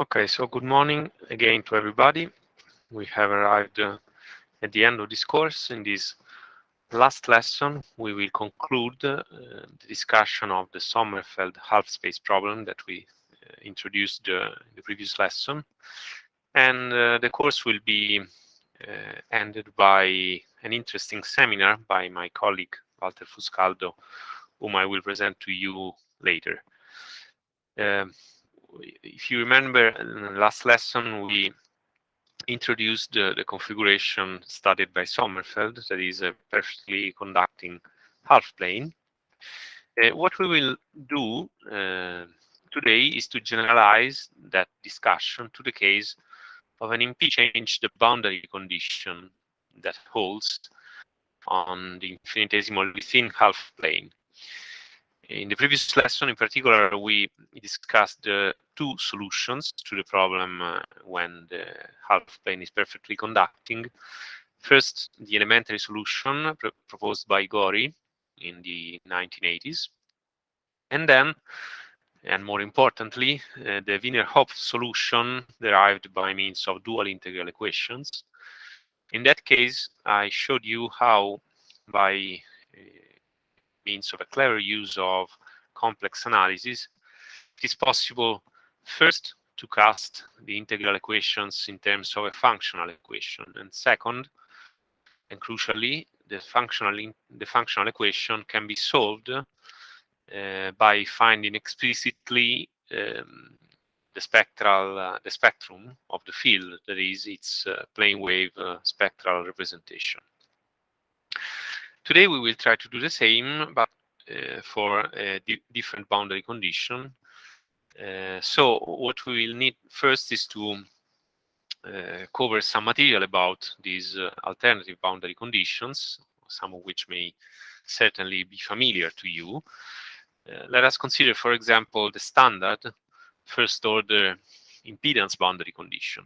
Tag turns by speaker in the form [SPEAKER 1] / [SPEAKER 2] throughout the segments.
[SPEAKER 1] Okay, so good morning again to everybody. We have arrived at the end of this course. In this last lesson, we will conclude the discussion of the Sommerfeld-Half space problem that we introduced in the previous lesson. And the course will be ended by an interesting seminar by my colleague Walter Fuscaldo, whom I will present to you later. If you remember, in the last lesson, we introduced the configuration studied by Sommerfeld, that is a perfectly conducting half plane. What we will do today is to generalize that discussion to the case of an impedance change the boundary condition that holds on the infinitesimal within half plane. In the previous lesson, in particular, we discussed two solutions to the problem when the half plane is perfectly conducting. First, the elementary solution proposed by Gori in the 1980s. And then, and more importantly, the Wiener-Hopf solution derived by means of dual integral equations. In that case, I showed you how, by means of a clever use of complex analysis, it is possible first to cast the integral equations in terms of a functional equation, and second, and crucially, the functional equation can be solved by finding explicitly the spectrum of the field, that is its plane wave spectral representation. Today we will try to do the same, but for a different boundary condition. So what we will need first is to cover some material about these alternative boundary conditions, some of which may certainly be familiar to you. Let us consider, for example, the standard first order impedance boundary condition,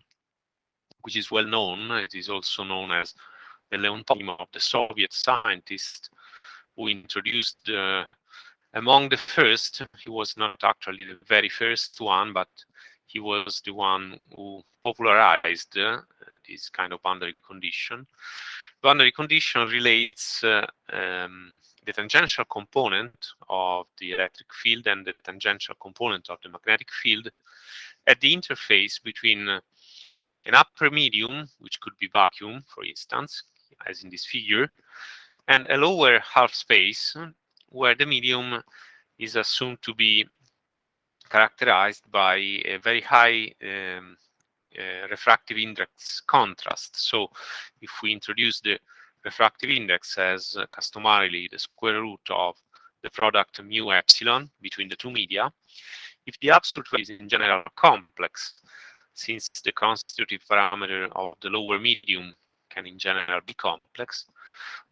[SPEAKER 1] which is well known. It is also known as the Leontonym of the Soviet scientist who introduced among the first. He was not actually the very first one, but he was the one who popularized this kind of boundary condition. Boundary condition relates the tangential component of the electric field and the tangential component of the magnetic field at the interface between an upper medium, which could be vacuum, for instance, as in this figure, and a lower half space, where the medium is assumed to be characterized by a very high refractive index contrast. So if we introduce the refractive index as customarily the square root of the product mu epsilon between the two media, if the absolute value is in general complex, since the constitutive parameter of the lower medium can in general be complex,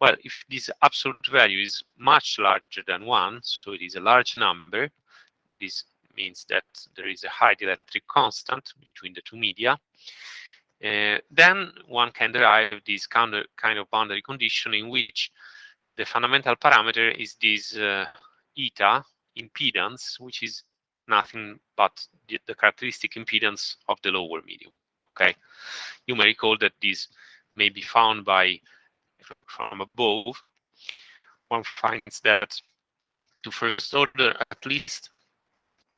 [SPEAKER 1] well, if this absolute value is much larger than 1, so it is a large number, this means that there is a high dielectric constant between the two media, then one can derive this kind of boundary condition in which the fundamental parameter is this eta impedance, which is nothing but the characteristic impedance of the lower medium. Okay, you may recall that this may be found by from above. One finds that to first order, at least,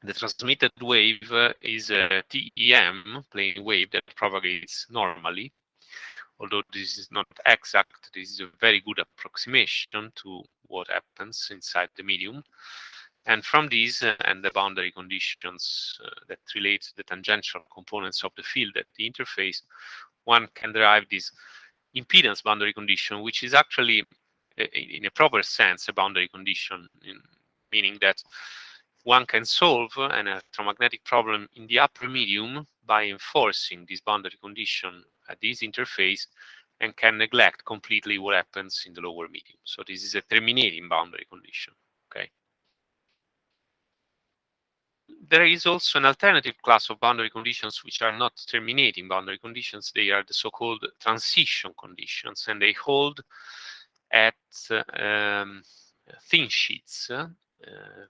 [SPEAKER 1] the transmitted wave is a TEM plane wave that propagates normally. Although this is not exact, this is a very good approximation to what happens inside the medium. And from these and the boundary conditions that relate the tangential components of the field at the interface, one can derive this impedance boundary condition, which is actually, in a proper sense, a boundary condition, meaning that one can solve an electromagnetic problem in the upper medium by enforcing this boundary condition at this interface and can neglect completely what happens in the lower medium. So this is a terminating boundary condition. Okay. There is also an alternative class of boundary conditions which are not terminating boundary conditions. They are the so-called transition conditions, and they hold at thin sheets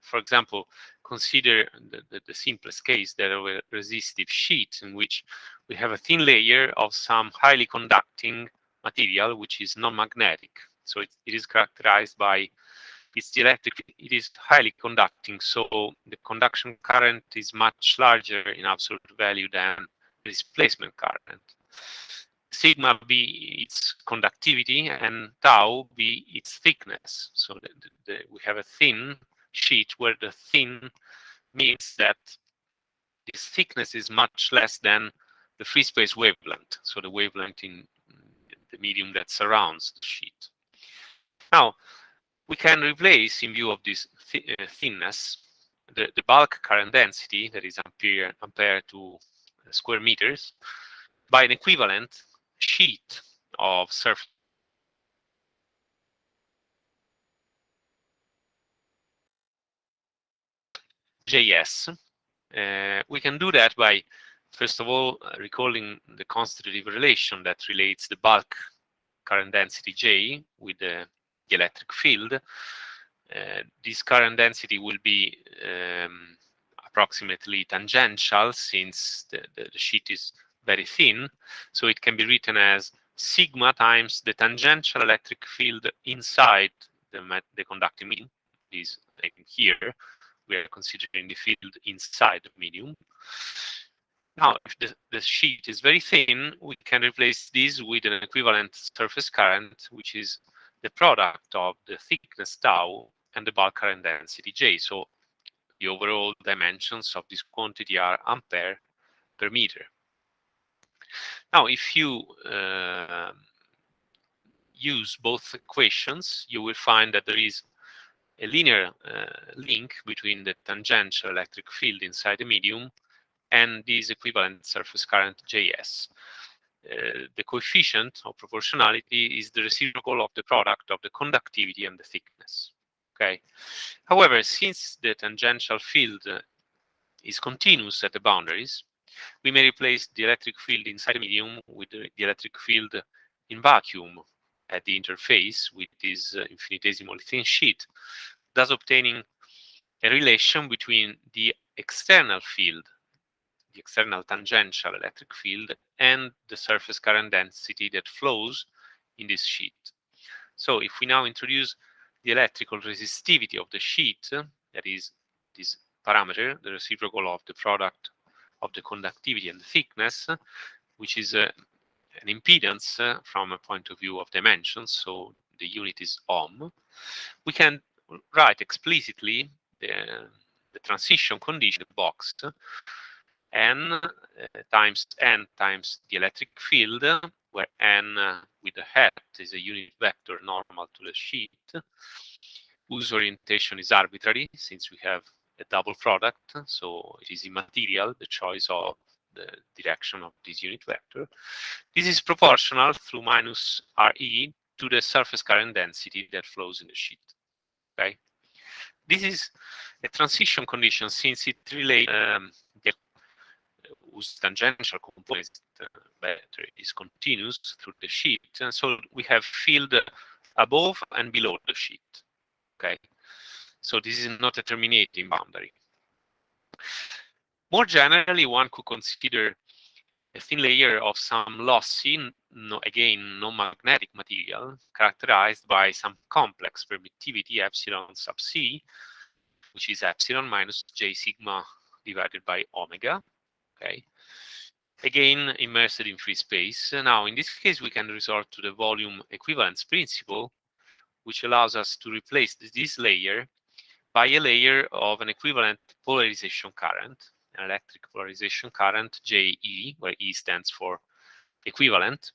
[SPEAKER 1] For example, consider the simplest case, that of a resistive sheet in which we have a thin layer of some highly conducting material which is non-magnetic. So it is characterized by its dielectric, it is highly conducting, so the conduction current is much larger in absolute value than the displacement current. Sigma be its conductivity and tau be its thickness. So we have a thin sheet where the thin means that this thickness is much less than the free space wavelength, so the wavelength in the medium that surrounds the sheet. Now, we can replace, in view of this thinness, the bulk current density, that is ampere to square meters, by an equivalent sheet of surface JS. We can do that by, first of all, recalling the constitutive relation that relates the bulk current density J with the electric field. This current density will be approximately tangential, since the sheet is very thin. So it can be written as sigma times the tangential electric field inside the conducting medium. Is here we are considering the field inside the medium. Now, if the sheet is very thin, we can replace this with an equivalent surface current, which is the product of the thickness tau and the bulk current density J. So the overall dimensions of this quantity are ampere per meter. Now, if you use both equations, you will find that there is a linear link between the tangential electric field inside the medium and this equivalent surface current Js. The coefficient of proportionality is the reciprocal of the product of the conductivity and the thickness. Okay. However, since the tangential field is continuous at the boundaries, we may replace the electric field inside the medium with the electric field in vacuum at the interface with this infinitesimally thin sheet, thus obtaining a relation between the external field, the external tangential electric field, and the surface current density that flows in this sheet. So if we now introduce the electrical resistivity of the sheet, that is this parameter, the reciprocal of the product of the conductivity and the thickness, which is an impedance from a point of view of dimensions, so the unit is ohm, we can write explicitly the transition condition boxed n times the electric field, where n with the hat is a unit vector normal to the sheet, whose orientation is arbitrary since we have a double product, so it is immaterial, the choice of the direction of this unit vector. This is proportional through minus Re to the surface current density that flows in the sheet. Okay, this is a transition condition since it relates whose tangential component is continuous through the sheet, and so we have field above and below the sheet. Okay, so this is not a terminating boundary. More generally, one could consider a thin layer of some lossy, again, non-magnetic material characterized by some complex permittivity epsilon sub c, which is epsilon minus j sigma divided by omega. Okay, again, immersed in free space. Now, in this case, we can resort to the volume equivalence principle, which allows us to replace this layer by a layer of an equivalent polarization current, an electric polarization current, JE, where E stands for equivalent,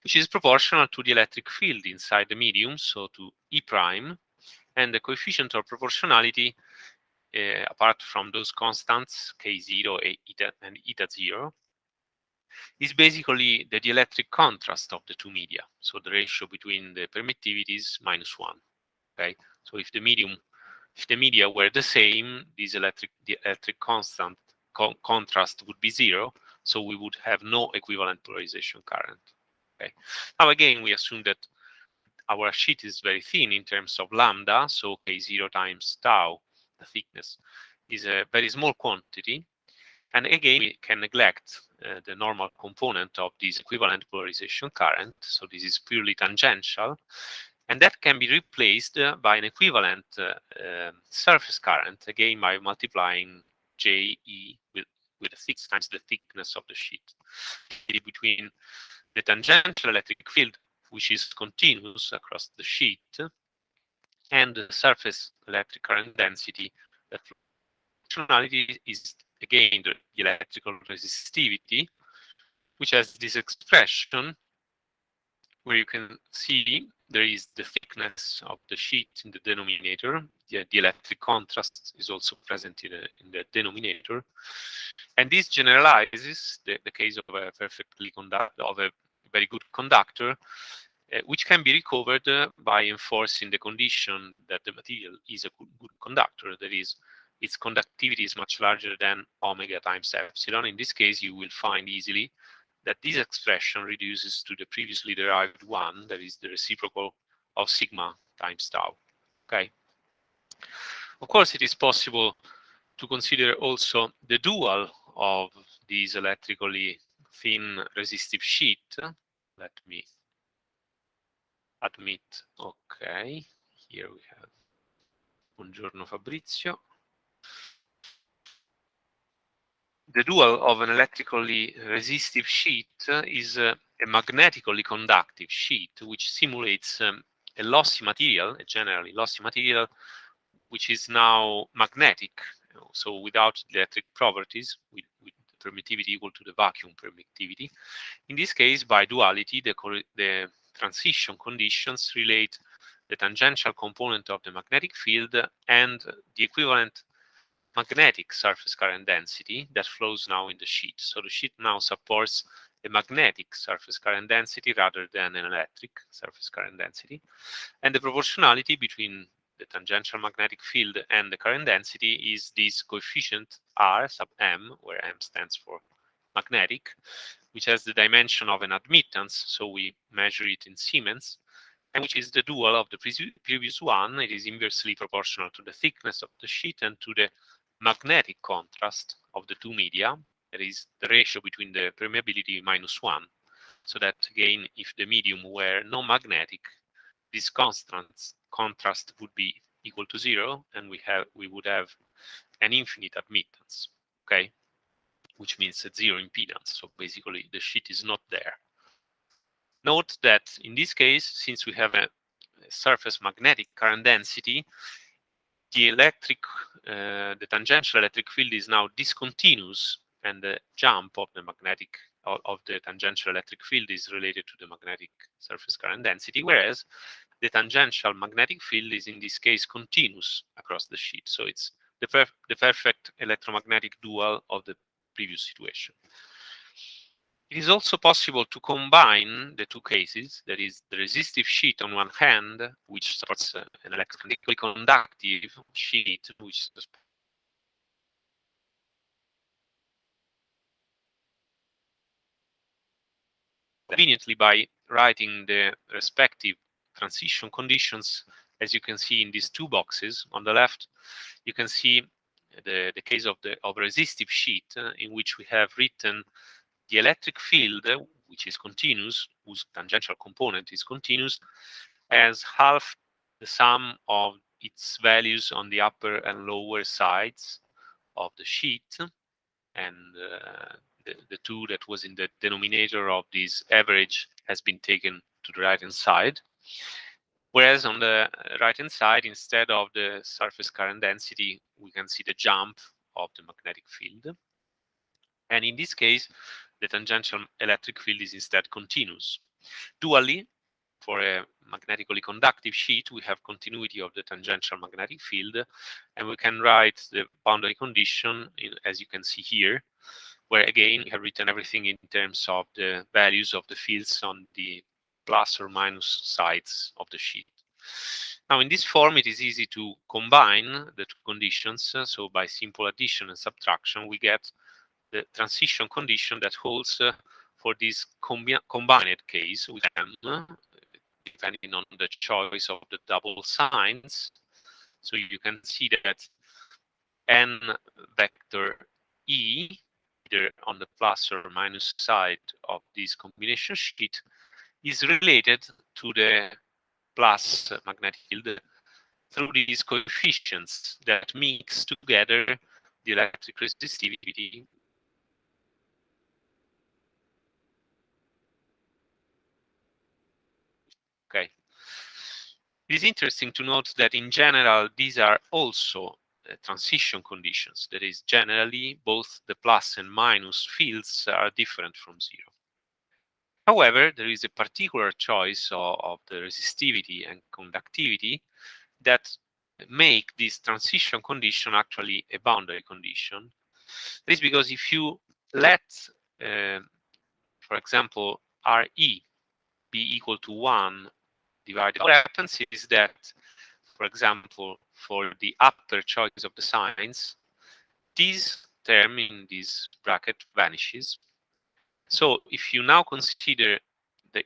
[SPEAKER 1] which is proportional to the electric field inside the medium, so to E prime, and the coefficient of proportionality, apart from those constants, K0 and eta 0, is basically the dielectric contrast of the two media, so the ratio between the permittivities -1. Okay, so if the media were the same, the electric constant contrast would be 0, so we would have no equivalent polarization current. Okay, now again, we assume that our sheet is very thin in terms of lambda, so K0 times tau the thickness is a very small quantity. And again, we can neglect the normal component of this equivalent polarization current. So this is purely tangential. And that can be replaced by an equivalent surface current, again by multiplying JE with six times the thickness of the sheet. Between the tangential electric field, which is continuous across the sheet, and the surface electric current density, that functionality is again the electrical resistivity, which has this expression where you can see there is the thickness of the sheet in the denominator. The electric contrast is also present in the denominator. And this generalizes the case of a very good conductor, which can be recovered by enforcing the condition that the material is a good conductor. That is, its conductivity is much larger than omega times epsilon. In this case, you will find easily that this expression reduces to the previously derived one, that is the reciprocal of sigma times tau. Okay. Of course, it is possible to consider also the dual of this electrically thin resistive sheet. Let me admit. Okay, here we have Buongiorno Fabrizio. The dual of an electrically resistive sheet is a magnetically conductive sheet, which simulates a lossy material, a generally lossy material, which is now magnetic, so without the electric properties, with permittivity equal to the vacuum permittivity. In this case, by duality, the transition conditions relate the tangential component of the magnetic field and the equivalent magnetic surface current density that flows now in the sheet. So the sheet now supports a magnetic surface current density rather than an electric surface current density. And the proportionality between the tangential magnetic field and the current density is this coefficient R sub m, where m stands for magnetic, which has the dimension of an admittance, so we measure it in Siemens, and which is the dual of the previous one. It is inversely proportional to the thickness of the sheet and to the magnetic contrast of the two media. That is the ratio between the permeability minus 1. So that again, if the medium were non-magnetic, this contrast would be equal to 0, and we would have an infinite admittance, okay, which means a 0 impedance. So basically, the sheet is not there. Note that in this case, since we have a surface magnetic current density, the tangential electric field is now discontinuous, and the jump of the tangential electric field is related to the magnetic surface current density, whereas the tangential magnetic field is in this case continuous across the sheet. So it's the perfect electromagnetic dual of the previous situation. It is also possible to combine the two cases, that is the resistive sheet on one hand, which supports an electrically conductive sheet, which is conveniently by writing the respective transition conditions, as you can see in these two boxes. On the left, you can see the case of resistive sheet, in which we have written the electric field, which is continuous, whose tangential component is continuous, as half the sum of its values on the upper and lower sides of the sheet, and the 2 that was in the denominator of this average has been taken to the right-hand side. Whereas on the right-hand side, instead of the surface current density, we can see the jump of the magnetic field. And in this case, the tangential electric field is instead continuous. Dually, for a magnetically conductive sheet, we have continuity of the tangential magnetic field, and we can write the boundary condition, as you can see here, where again, we have written everything in terms of the values of the fields on the plus or minus sides of the sheet. Now, in this form, it is easy to combine the two conditions. So by simple addition and subtraction, we get the transition condition that holds for this combined case with m, depending on the choice of the double signs. So you can see that and vector E, either on the plus or minus side of this combination sheet, is related to the plus magnetic field through these coefficients that mix together the electric resistivity. Okay. It is interesting to note that in general, these are also transition conditions. That is, generally, both the plus and minus fields are different from zero. However, there is a particular choice of the resistivity and conductivity that make this transition condition actually a boundary condition. This is because if you let, for example, Re be equal to 1 divided, what happens is that, for example, for the upper choice of the signs, this term in this bracket vanishes. So if you now consider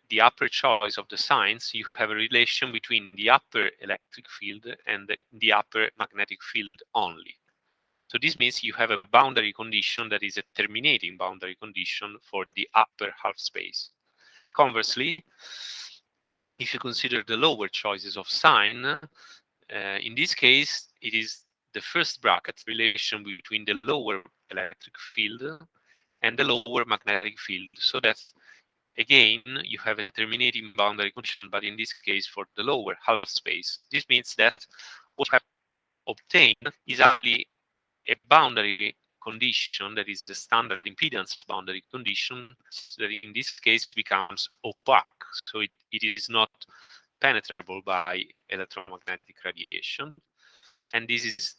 [SPEAKER 1] the upper choice of the signs, you have a relation between the upper electric field and the upper magnetic field only. So this means you have a boundary condition that is a terminating boundary condition for the upper half space. Conversely, if you consider the lower choices of sign, in this case, it is the first bracket relation between the lower electric field and the lower magnetic field. So that, again, you have a terminating boundary condition, but in this case, for the lower half space. This means that what you have obtained is actually a boundary condition that is the standard impedance boundary condition that in this case becomes opaque. So it is not penetrable by electromagnetic radiation. And this is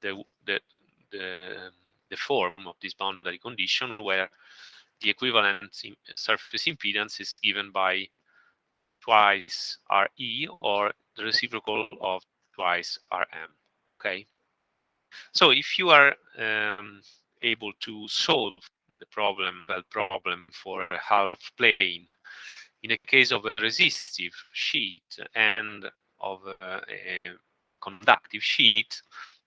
[SPEAKER 1] the form of this boundary condition where the equivalent surface impedance is given by twice Re or the reciprocal of twice Rm. Okay. So if you are able to solve the problem for a half plane in a case of a resistive sheet and of a conductive sheet,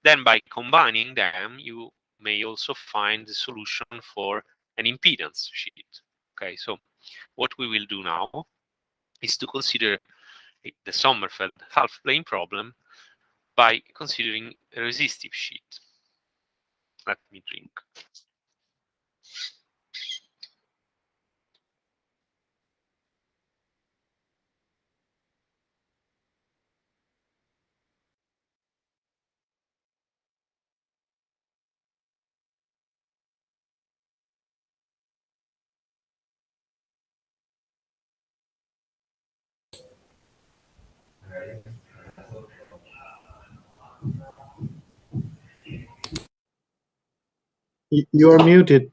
[SPEAKER 1] then by combining them, you may also find the solution for an impedance sheet. Okay, so what we will do now is to consider the Sommerfeld half plane problem by considering a resistive sheet. Let me drink.
[SPEAKER 2] You are muted.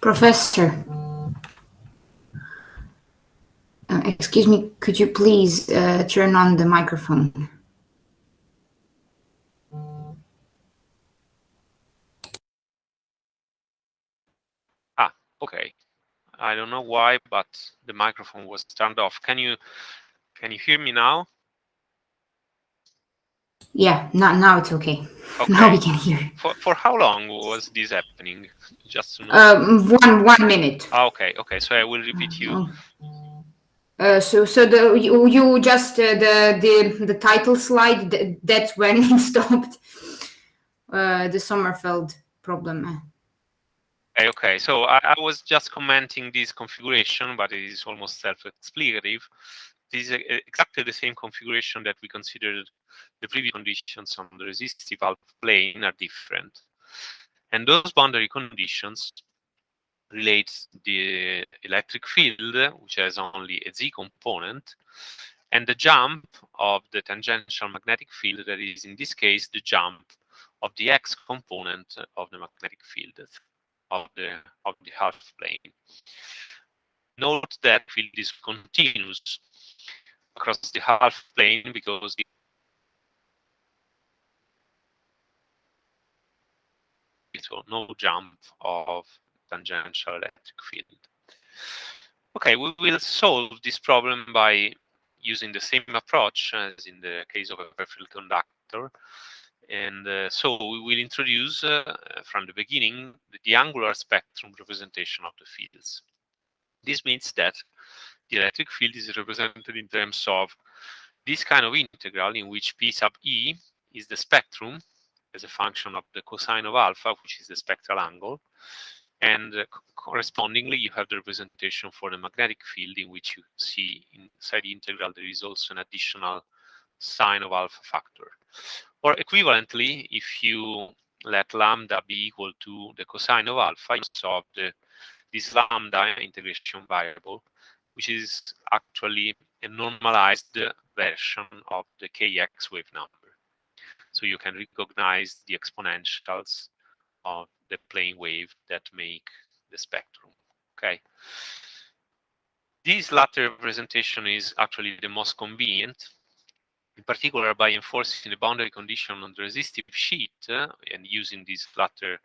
[SPEAKER 3] Professor, excuse me, could you please turn on the microphone?
[SPEAKER 1] Ah, okay. I don't know why, but the microphone was turned off. Can you hear me now?
[SPEAKER 3] Yeah, now it's okay.
[SPEAKER 1] Okay.
[SPEAKER 3] Now we can hear.
[SPEAKER 1] For how long was this happening? Just to know.
[SPEAKER 3] 1 minute.
[SPEAKER 1] Okay. So I will repeat you.
[SPEAKER 3] So you just the title slide, that's when it stopped. The Sommerfeld problem.
[SPEAKER 1] Okay. So I was just commenting this configuration, but it is almost self-explicative. This is exactly the same configuration that we considered. The previous conditions on the resistive half plane are different, and those boundary conditions relate the electric field, which has only a z component, and the jump of the tangential magnetic field, that is in this case the jump of the x component of the magnetic field of the half plane. Note that field is continuous across the half plane because so no jump of tangential electric field. Okay, we will solve this problem by using the same approach as in the case of a perfect conductor. And so we will introduce from the beginning the angular spectrum representation of the fields. This means that the electric field is represented in terms of this kind of integral in which P sub E is the spectrum as a function of the cosine of alpha, which is the spectral angle. And correspondingly, you have the representation for the magnetic field, in which you see inside the integral there is also an additional sine of alpha factor. Or equivalently, if you let lambda be equal to the cosine of alpha, you solve this lambda integration variable, which is actually a normalized version of the kx wave number. So you can recognize the exponentials of the plane wave that make the spectrum. Okay. This latter representation is actually the most convenient, in particular by enforcing the boundary condition on the resistive sheet and using this latter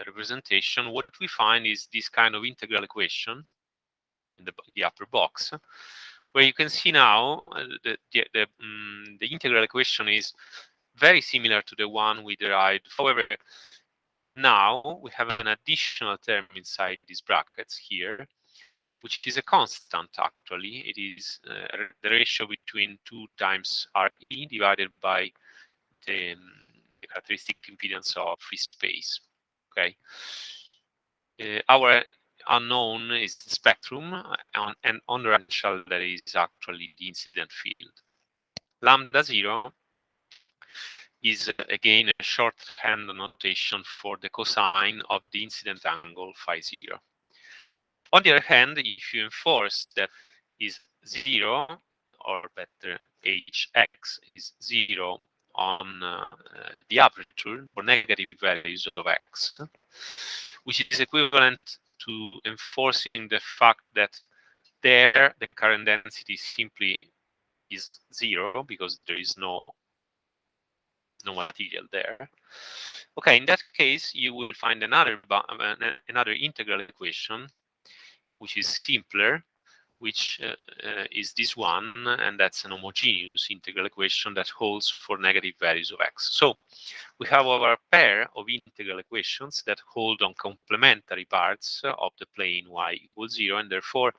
[SPEAKER 1] representation. What we find is this kind of integral equation in the upper box, where you can see now the integral equation is very similar to the one we derived. However, now we have an additional term inside these brackets here, which is a constant actually. It is the ratio between 2 times RE divided by the characteristic impedance of free space. Okay. Our unknown is the spectrum, and on the right side there is actually the incident field. Lambda 0 is again a shorthand notation for the cosine of the incident angle phi 0. On the other hand, if you enforce that is 0, or better hx is 0 on the aperture for negative values of x, which is equivalent to enforcing the fact that there the current density simply is 0 because there is no material there. Okay, in that case, you will find another integral equation, which is simpler, which is this one, and that's an homogeneous integral equation that holds for negative values of x. So we have our pair of integral equations that hold on complementary parts of the plane y equals 0, and therefore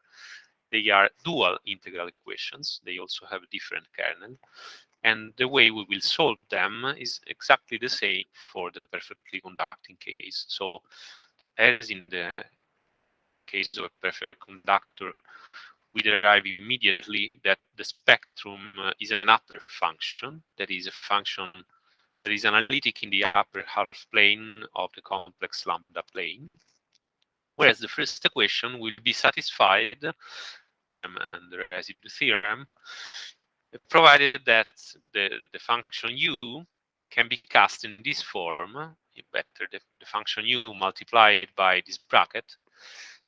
[SPEAKER 1] they are dual integral equations. They also have a different kernel. And the way we will solve them is exactly the same for the perfectly conducting case. So as in the case of a perfect conductor, we derive immediately that the spectrum is an upper function, that is a function that is analytic in the upper half plane of the complex lambda plane. Whereas the first equation will be satisfied and the residue theorem, provided that the function u can be cast in this form, better the function u multiplied by this bracket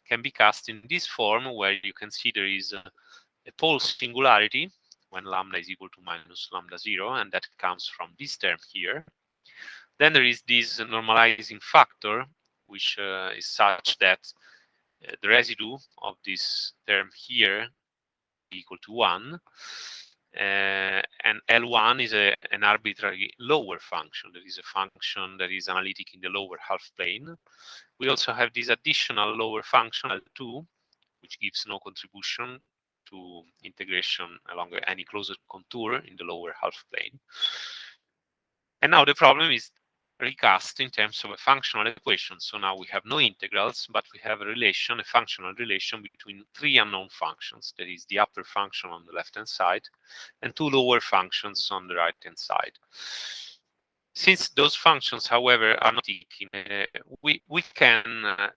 [SPEAKER 1] can be cast in this form, where you can see there is a pole singularity when lambda is equal to minus lambda 0, and that comes from this term here. Then there is this normalizing factor, which is such that the residue of this term here is equal to 1. And L1 is an arbitrary lower function. That is a function that is analytic in the lower half plane. We also have this additional lower function, L2, which gives no contribution to integration along any closed contour in the lower half plane. And now the problem is recast in terms of a functional equation. So now we have no integrals, but we have a relation, a functional relation between 3 unknown functions. That is the upper function on the left-hand side and 2 lower functions on the right-hand side. Since those functions, however, are not taken, we can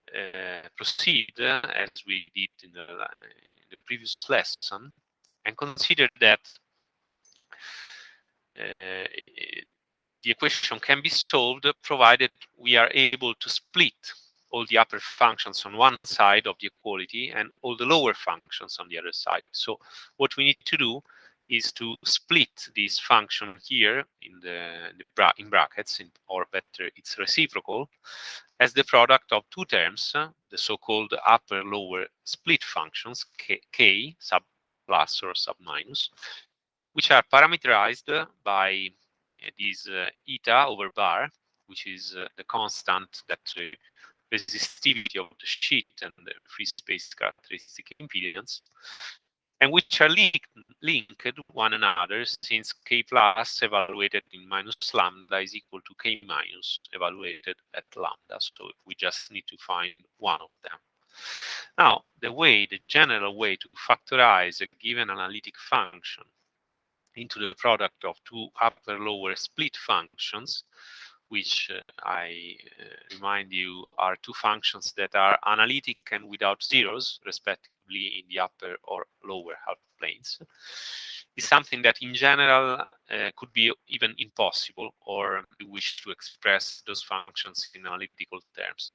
[SPEAKER 1] proceed as we did in the previous lesson and consider that the equation can be solved provided we are able to split all the upper functions on one side of the equality and all the lower functions on the other side. So what we need to do is to split this function here in in brackets, or better, its reciprocal, as the product of two terms, the so-called upper-lower split functions, k sub plus or sub minus, which are parameterized by this eta over bar, which is the constant that resistivity of the sheet and the free space characteristic impedance, and which are linked one another, since k plus evaluated in minus lambda is equal to k minus evaluated at lambda. So we just need to find one of them. Now, the general way to factorize a given analytic function into the product of two upper-lower split functions, which I remind you are two functions that are analytic and without zeros, respectively, in the upper or lower half planes, is something that in general could be even impossible, or we wish to express those functions in analytical terms.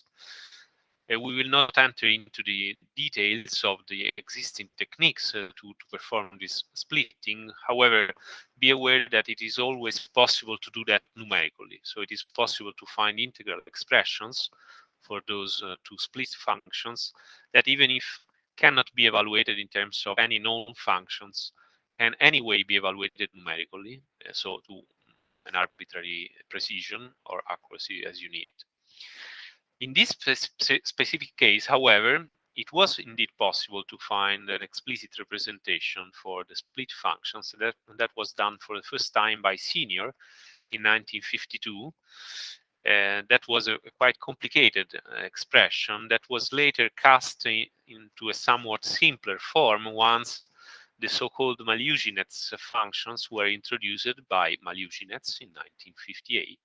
[SPEAKER 1] We will not enter into the details of the existing techniques to perform this splitting. However, be aware that it is always possible to do that numerically. So it is possible to find integral expressions for those two split functions that, even if cannot be evaluated in terms of any known functions, can anyway be evaluated numerically, so to an arbitrary precision or accuracy as you need. In this specific case, however, it was indeed possible to find an explicit representation for the split functions. That was done for the first time by Senior in 1952. That was a quite complicated expression that was later cast into a somewhat simpler form once the so-called Maljuginets functions were introduced by Maljuginets in 1958.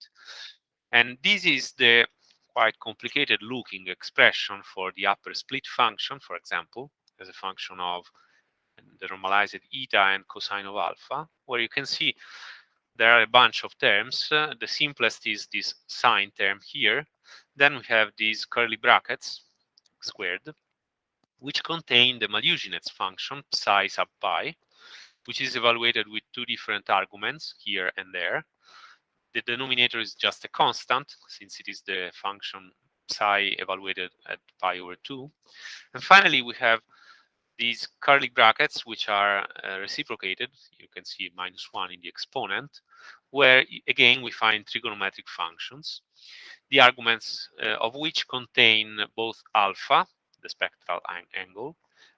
[SPEAKER 1] And this is the quite complicated looking expression for the upper split function, for example, as a function of the normalized eta and cosine of alpha, where you can see there are a bunch of terms. The simplest is this sine term here. Then we have these curly brackets squared, which contain the Maljuginets function psi sub pi, which is evaluated with two different arguments here and there. The denominator is just a constant, since it is the function psi evaluated at pi over 2. And finally, we have these curly brackets, which are reciprocated. You can see -1 in the exponent, where, again, we find trigonometric functions, the arguments of which contain both alpha, the spectral angle,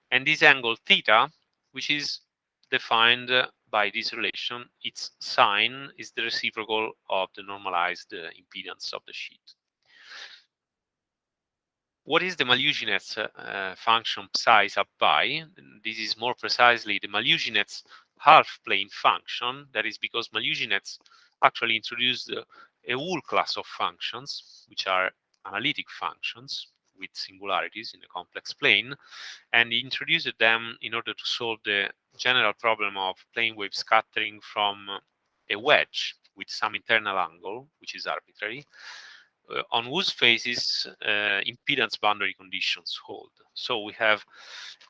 [SPEAKER 1] and this angle theta, which is defined by this relation. Its sign is the reciprocal of the normalized impedance of the sheet. What is the Maljuginets function psi sub pi? This is more precisely the Maljuginets half-plane function. That is because Maljuginets actually introduced a whole class of functions, which are analytic functions with singularities in a complex plane, and introduced them in order to solve the general problem of plane wave scattering from a wedge with some internal angle, which is arbitrary, on whose faces impedance boundary conditions hold. So we have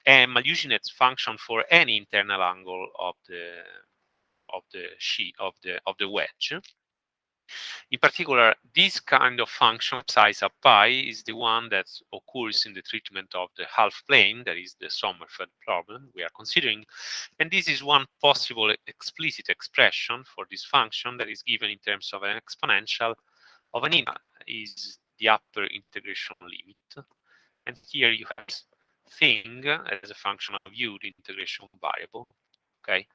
[SPEAKER 1] a Maljuginets function for any internal angle of the sheet of the wedge. In particular, this kind of function psi sub pi is the one that occurs in the treatment of the half plane, that is the Sommerfeld problem we are considering. And this is one possible explicit expression for this function that is given in terms of an exponential of an eta, is the upper integration limit. And here you have thing as a function of u, the integration variable. Okay.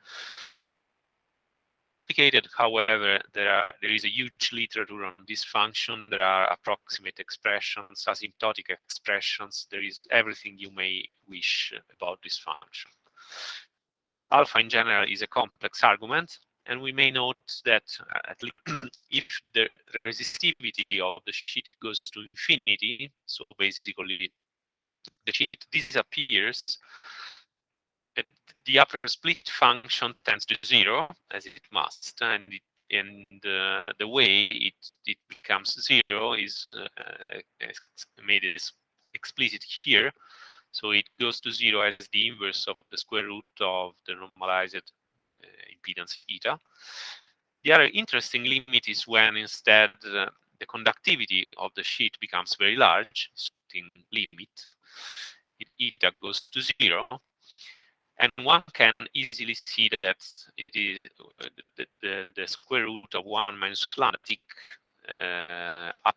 [SPEAKER 1] However, there is a huge literature on this function. There are approximate expressions, asymptotic expressions. There is everything you may wish about this function. Alpha in general is a complex argument, and we may note that at least if the resistivity of the sheet goes to infinity, so basically the sheet disappears, the upper split function tends to 0, as it must, and the way it becomes 0 is made explicit here. So it goes to 0 as the inverse of the square root of the normalized impedance eta. The other interesting limit is when instead the conductivity of the sheet becomes very large, something limit, eta goes to 0. And one can easily see that it is the square root of 1 minus lambda tick up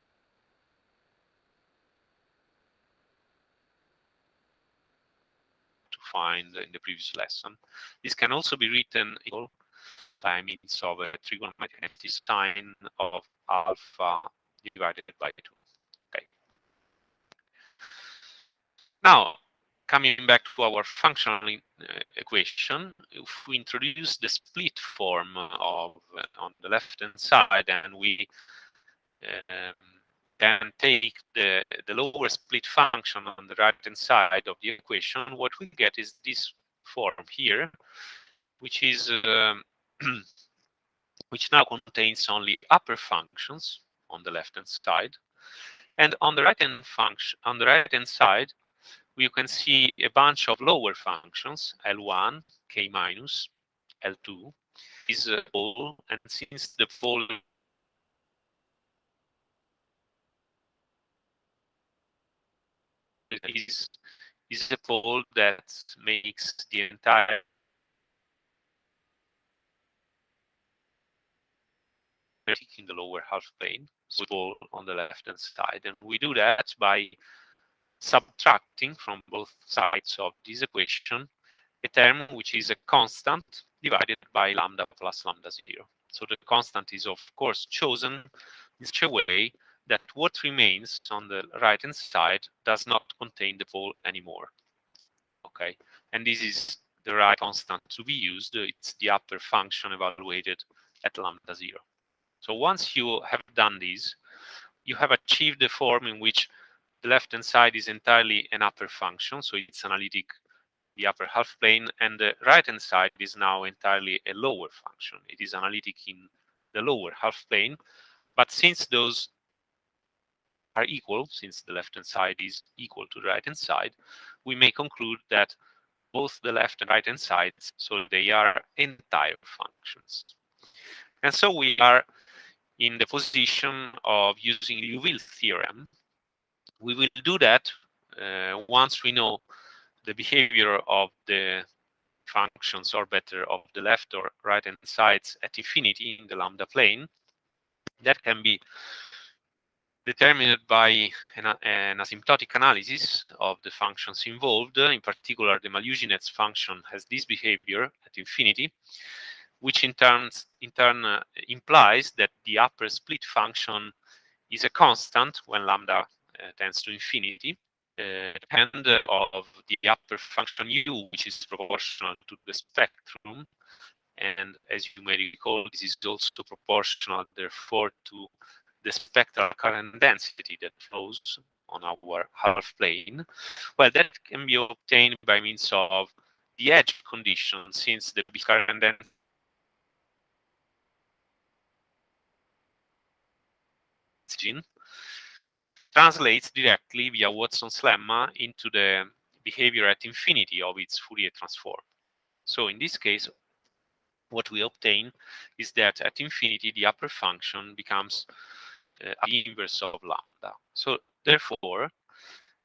[SPEAKER 1] to find in the previous lesson. This can also be written equal by means of a trigonometric sine of alpha divided by 2. Okay. Now, coming back to our functional equation, if we introduce the split form of on the left-hand side, and we then take the lower split function on the right-hand side of the equation, what we get is this form here, which is which now contains only upper functions on the left-hand side, and on the right-hand side, we can see a bunch of lower functions, L1, K minus, L2, is a pole, and since the pole is a pole that makes the entire in the lower half plane, so pole on the left-hand side, and we do that by subtracting from both sides of this equation a term which is a constant divided by lambda plus lambda 0. So the constant is, of course, chosen in such a way that what remains on the right-hand side does not contain the pole anymore. Okay, and this is the right constant to be used. It's the upper function evaluated at lambda 0. So once you have done this, you have achieved the form in which the left-hand side is entirely an upper function, so it's analytic, the upper half plane, and the right-hand side is now entirely a lower function. It is analytic in the lower half plane, but since those are equal, since the left-hand side is equal to the right-hand side, we may conclude that both the left and right-hand sides, so they are entire functions. And so we are in the position of using Liouville theorem. We will do that once we know the behavior of the functions, or better, of the left or right-hand sides at infinity in the lambda plane. That can be determined by an asymptotic analysis of the functions involved. In particular, the Maljuginets function has this behavior at infinity, which in turn implies that the upper split function is a constant when lambda tends to infinity, and of the upper function u, which is proportional to the spectrum. And as you may recall, this is also proportional, therefore, to the spectral current density that flows on our half plane. Well, that can be obtained by means of the edge condition, since the current density translates directly via Watson's lemma into the behavior at infinity of its Fourier transform. So in this case, what we obtain is that at infinity, the upper function becomes the inverse of lambda. So therefore,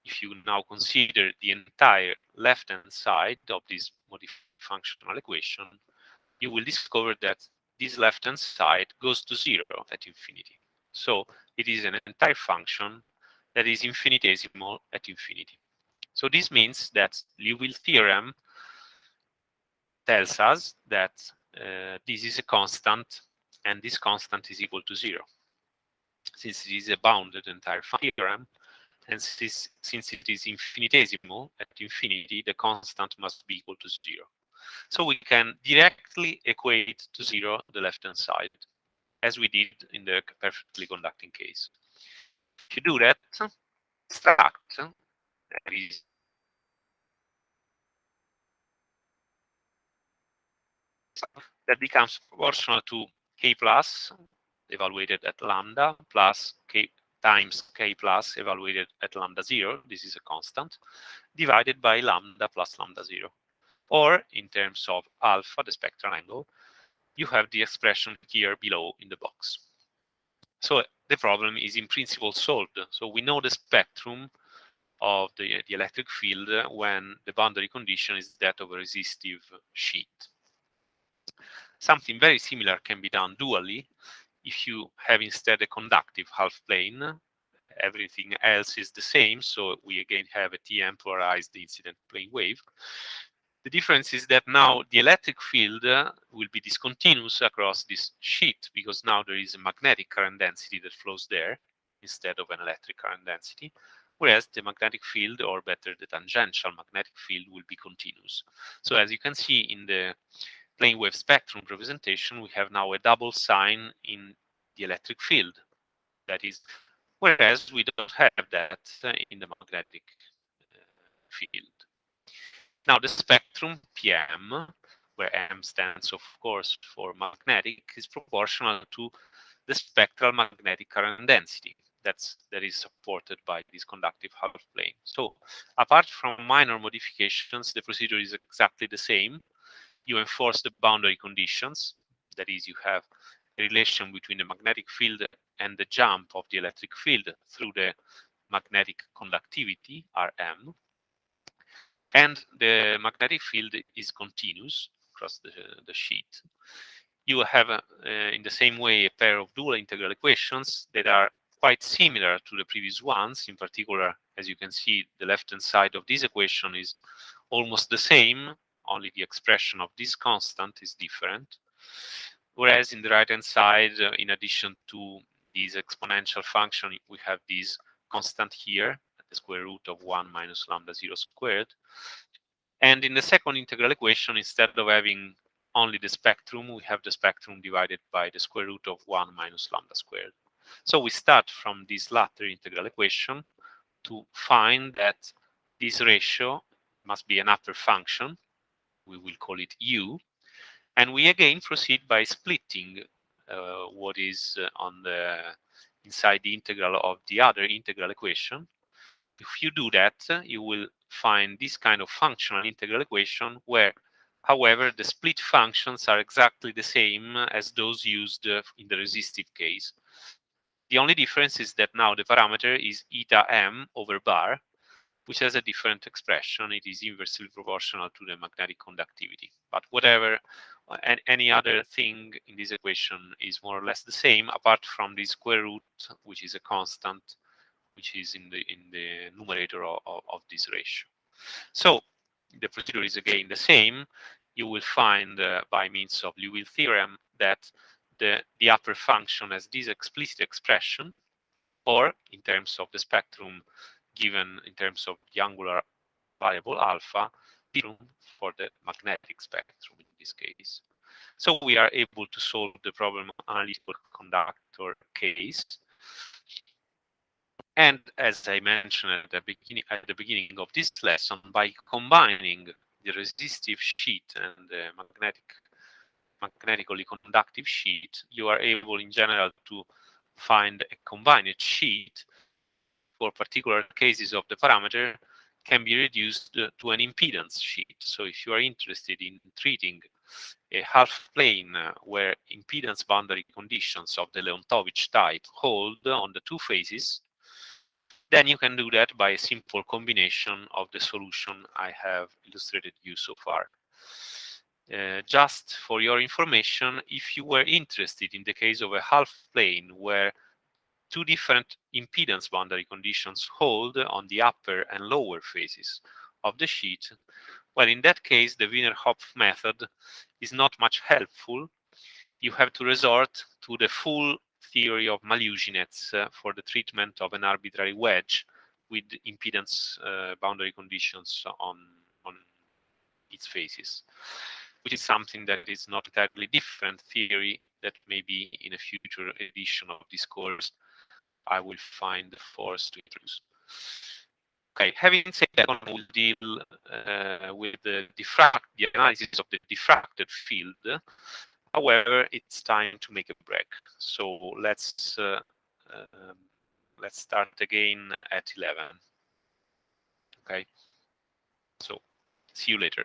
[SPEAKER 1] if you now consider the entire left-hand side of this multifunctional equation, you will discover that this left-hand side goes to 0 at infinity. So it is an entire function that is infinitesimal at infinity. So this means that Liouville theorem tells us that this is a constant, and this constant is equal to 0. Since it is a bounded entire theorem, and since it is infinitesimal at infinity, the constant must be equal to 0. So we can directly equate to 0 the left-hand side, as we did in the perfectly conducting case. If you do that, extract, that is that becomes proportional to k plus evaluated at lambda plus k times k plus evaluated at lambda 0, this is a constant, divided by lambda plus lambda 0. Or in terms of alpha, the spectral angle, you have the expression here below in the box. So the problem is in principle solved. So we know the spectrum of the electric field when the boundary condition is that of a resistive sheet. Something very similar can be done dually if you have instead a conductive half plane. Everything else is the same, so we again have a TM polarized incident plane wave. The difference is that now the electric field will be discontinuous across this sheet because now there is a magnetic current density that flows there instead of an electric current density, whereas the magnetic field, or better, the tangential magnetic field, will be continuous. So as you can see in the plane wave spectrum representation, we have now a double sign in the electric field. That is, whereas we don't have that in the magnetic field. Now the spectrum PM, where M stands of course for magnetic, is proportional to the spectral magnetic current density that is supported by this conductive half plane. So apart from minor modifications, the procedure is exactly the same. You enforce the boundary conditions, that is, you have a relation between the magnetic field and the jump of the electric field through the magnetic conductivity, Rm, and the magnetic field is continuous across the sheet. You have, in the same way, a pair of dual integral equations that are quite similar to the previous ones. In particular, as you can see, the left-hand side of this equation is almost the same, only the expression of this constant is different. Whereas in the right-hand side, in addition to this exponential function, we have this constant here, the square root of 1 minus lambda 0 squared. And in the second integral equation, instead of having only the spectrum, we have the spectrum divided by the square root of 1 minus lambda squared. So we start from this latter integral equation to find that this ratio must be an upper function. We will call it u. And we again proceed by splitting what is on the inside the integral of the other integral equation. If you do that, you will find this kind of functional integral equation where, however, the split functions are exactly the same as those used in the resistive case. The only difference is that now the parameter is eta m over bar, which has a different expression. It is inversely proportional to the magnetic conductivity. But whatever, any other thing in this equation is more or less the same, apart from the square root, which is a constant, which is in the numerator of this ratio. So the procedure is again the same. You will find by means of Liouville theorem that the upper function has this explicit expression, or in terms of the spectrum given in terms of the angular variable alpha, for the magnetic spectrum in this case. So we are able to solve the problem analytical conductor case. And as I mentioned at the beginning of this lesson, by combining the resistive sheet and the magnetically conductive sheet, you are able in general to find a combined sheet for particular cases of the parameter can be reduced to an impedance sheet. So if you are interested in treating a half plane where impedance boundary conditions of the Leontovich type hold on the two faces, then you can do that by a simple combination of the solution I have illustrated you so far. Just for your information, if you were interested in the case of a half plane where two different impedance boundary conditions hold on the upper and lower faces of the sheet, well, in that case, the Wiener-Hopf method is not much helpful. You have to resort to the full theory of Maljuginets for the treatment of an arbitrary wedge with impedance boundary conditions on its faces, which is something that is not entirely different theory that maybe in a future edition of this course I will find the force to introduce. Okay, having said that, we'll deal with the analysis of the diffracted field. However, it's time to make a break. So let's start again at 11. Okay. So see you later.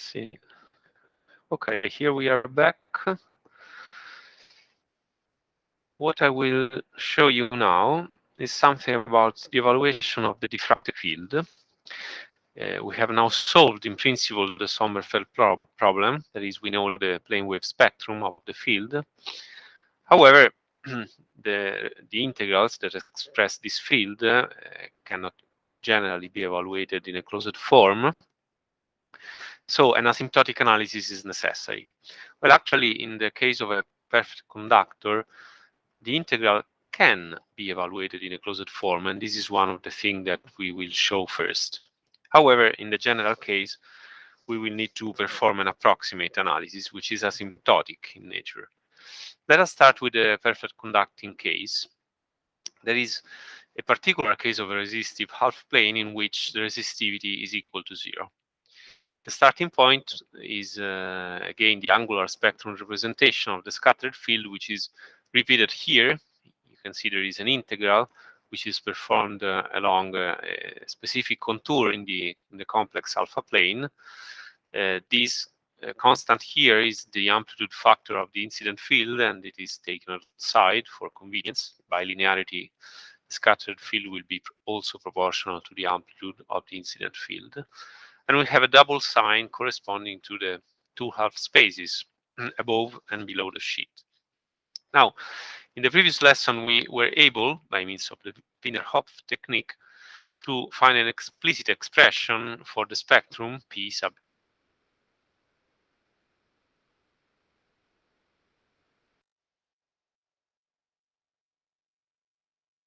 [SPEAKER 1] see. Okay, here we are back. What I will show you now is something about the evaluation of the diffracted field. We have now solved, in principle, the Sommerfeld problem. That is, we know the plane wave spectrum of the field. However, the integrals that express this field cannot generally be evaluated in a closed form. So an asymptotic analysis is necessary. Well, actually, in the case of a perfect conductor, the integral can be evaluated in a closed form, and this is one of the things that we will show first. However, in the general case, we will need to perform an approximate analysis, which is asymptotic in nature. Let us start with the perfect conducting case. There is a particular case of a resistive half plane in which the resistivity is equal to 0. The starting point is, again, the angular spectrum representation of the scattered field, which is repeated here. You can see there is an integral, which is performed along a specific contour in the complex alpha plane. This constant here is the amplitude factor of the incident field, and it is taken outside for convenience. By linearity, the scattered field will be also proportional to the amplitude of the incident field. And we have a double sign corresponding to the two half spaces above and below the sheet. Now, in the previous lesson, we were able, by means of the Wiener-Hopf technique, to find an explicit expression for the spectrum P sub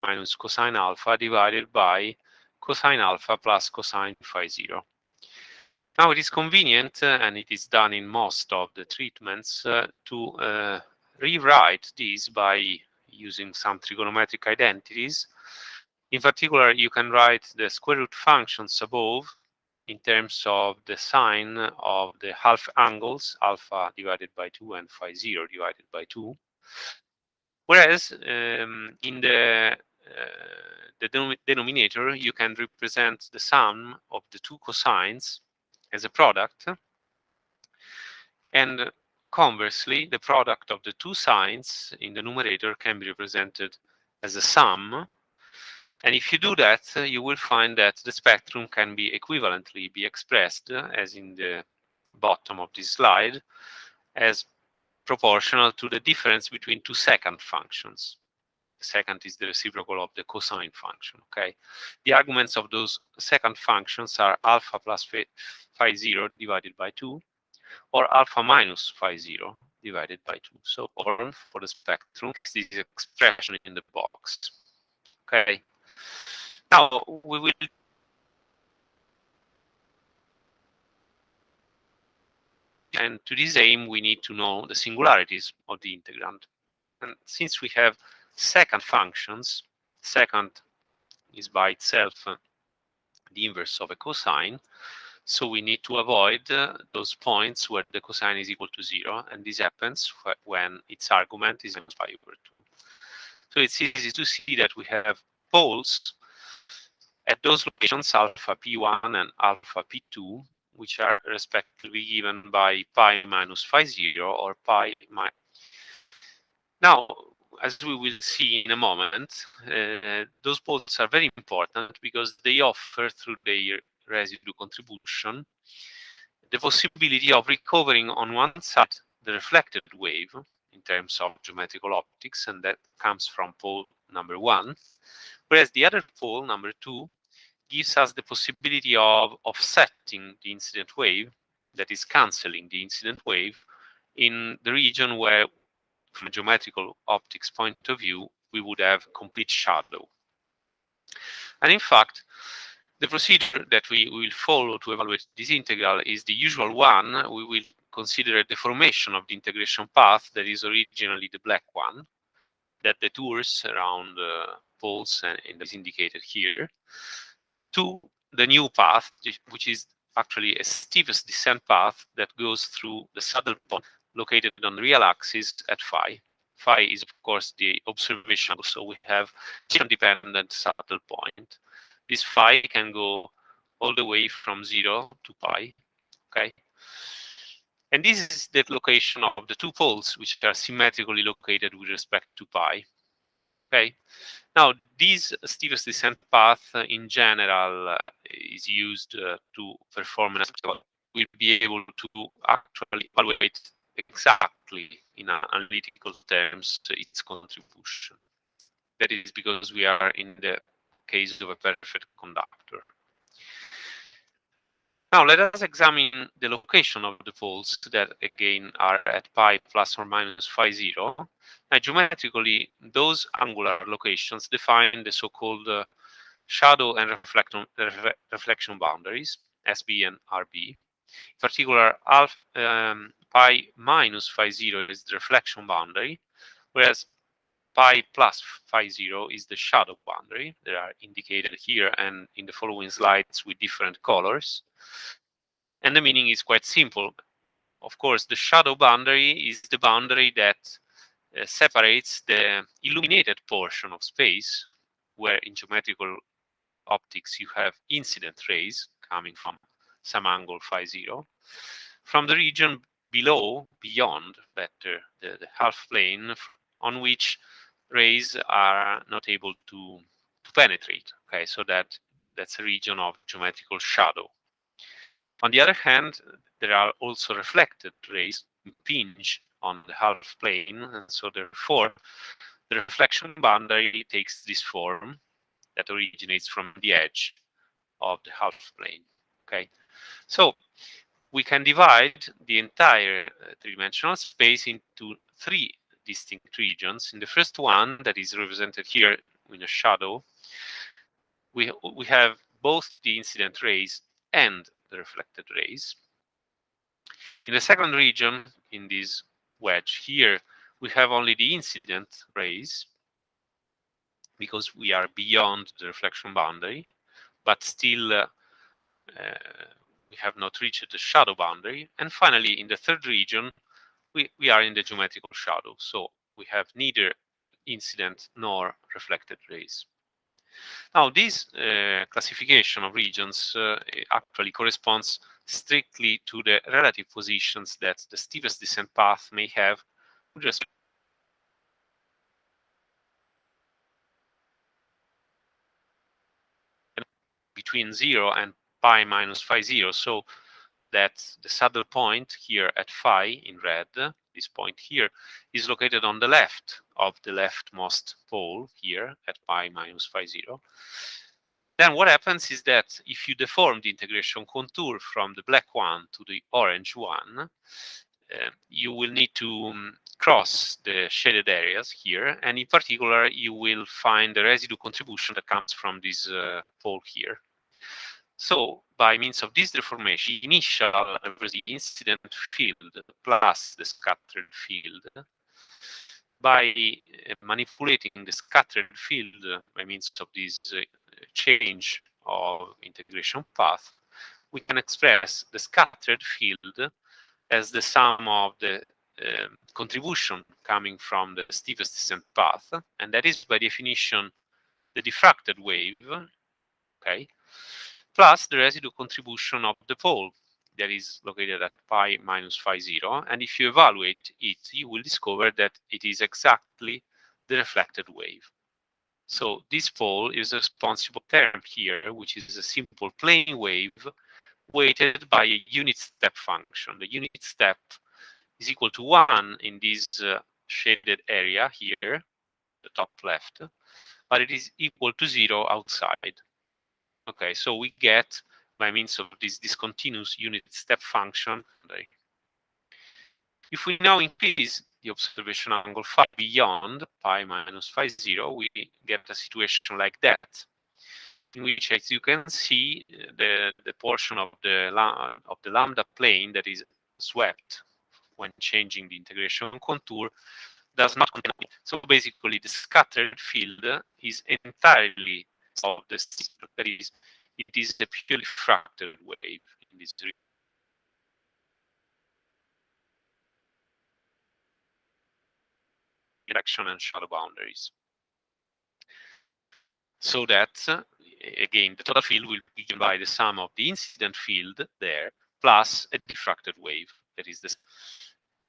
[SPEAKER 1] minus cosine alpha divided by cosine alpha plus cosine phi 0. Now it is convenient, and it is done in most of the treatments, to rewrite this by using some trigonometric identities. In particular, you can write the square root functions above in terms of the sign of the half angles, alpha divided by 2 and phi 0 divided by 2. Whereas in the denominator, you can represent the sum of the two cosines as a product, and conversely, the product of the two sines in the numerator can be represented as a sum. And if you do that, you will find that the spectrum can be equivalently be expressed, as in the bottom of this slide, as proportional to the difference between two secant functions. The secant is the reciprocal of the cosine function, okay? The arguments of those secant functions are alpha plus phi 0 divided by 2, or alpha minus phi 0 divided by 2. So for the spectrum, this expression in the box, okay? Now, we will and to this aim, we need to know the singularities of the integrand. And since we have secant functions, secant is by itself the inverse of a cosine, so we need to avoid those points where the cosine is equal to 0, and this happens when its argument is pi over 2. So it's easy to see that we have poles at those locations, alpha p1 and alpha p2, which are respectively given by pi minus phi 0 or pi minus. Now, as we will see in a moment, those poles are very important because they offer, through their residue contribution, the possibility of recovering on one side the reflected wave in terms of geometrical optics, and that comes from pole number 1, whereas the other pole, number 2, gives us the possibility of offsetting the incident wave, that is canceling the incident wave, in the region where, from a geometrical optics point of view, we would have complete shadow. And in fact, the procedure that we will follow to evaluate this integral is the usual one. We will consider a deformation of the integration path that is originally the black one, that detours around poles, and is indicated here, to the new path, which is actually a steepest descent path that goes through the saddle point located on the real axis at phi. Phi is, of course, the observation, so we have dependent saddle point. This phi can go all the way from 0 to pi, okay? And this is the location of the two poles, which are symmetrically located with respect to pi. Okay. Now, this steepest descent path in general is used to perform an asymptotic. We'll be able to actually evaluate exactly in analytical terms its contribution. That is because we are in the case of a perfect conductor. Now let us examine the location of the poles that again are at pi plus or minus phi 0. Now geometrically, those angular locations define the so-called shadow and reflection boundaries, SB and RB. In particular, pi minus phi 0 is the reflection boundary, whereas pi plus phi 0 is the shadow boundary. They are indicated here and in the following slides with different colors. And the meaning is quite simple. Of course, the shadow boundary is the boundary that separates the illuminated portion of space, where in geometrical optics you have incident rays coming from some angle phi 0, from the region below, beyond, better, the half plane on which rays are not able to penetrate. Okay, so that's a region of geometrical shadow. On the other hand, there are also reflected rays impinge on the half plane, and so therefore the reflection boundary takes this form that originates from the edge of the half plane. Okay, so we can divide the entire three-dimensional space into three distinct regions. In the first one, that is represented here in a shadow, we have both the incident rays and the reflected rays. In the second region, in this wedge here, we have only the incident rays because we are beyond the reflection boundary, but still we have not reached the shadow boundary. And finally, in the third region, we are in the geometrical shadow, so we have neither incident nor reflected rays. Now, this classification of regions actually corresponds strictly to the relative positions that the steepest descent path may have with respect between 0 and pi minus phi 0, so that the saddle point here at phi in red, this point here, is located on the left of the leftmost pole here at pi minus phi 0. Then what happens is that if you deform the integration contour from the black one to the orange one, you will need to cross the shaded areas here, and in particular, you will find the residue contribution that comes from this pole here. So by means of this deformation, initial the incident field plus the scattered field, by manipulating the scattered field by means of this change of integration path, we can express the scattered field as the sum of the contribution coming from the steepest descent path, and that is by definition the diffracted wave, okay, plus the residue contribution of the pole that is located at pi minus phi 0. And if you evaluate it, you will discover that it is exactly the reflected wave. So this pole is a responsible term here, which is a simple plane wave weighted by a unit step function. The unit step is equal to 1 in this shaded area here, the top left, but it is equal to 0 outside. Okay, so we get, by means of this discontinuous unit step function, if we now increase the observation angle phi beyond pi minus phi 0, we get a situation like that, in which, as you can see, the portion of the lambda plane that is swept when changing the integration contour does not contain it. So basically, the scattered field is entirely of the steep. That is, it is a purely fractal wave in this direction and shadow boundaries. So that, again, the total field will be given by the sum of the incident field there plus a diffracted wave. That is,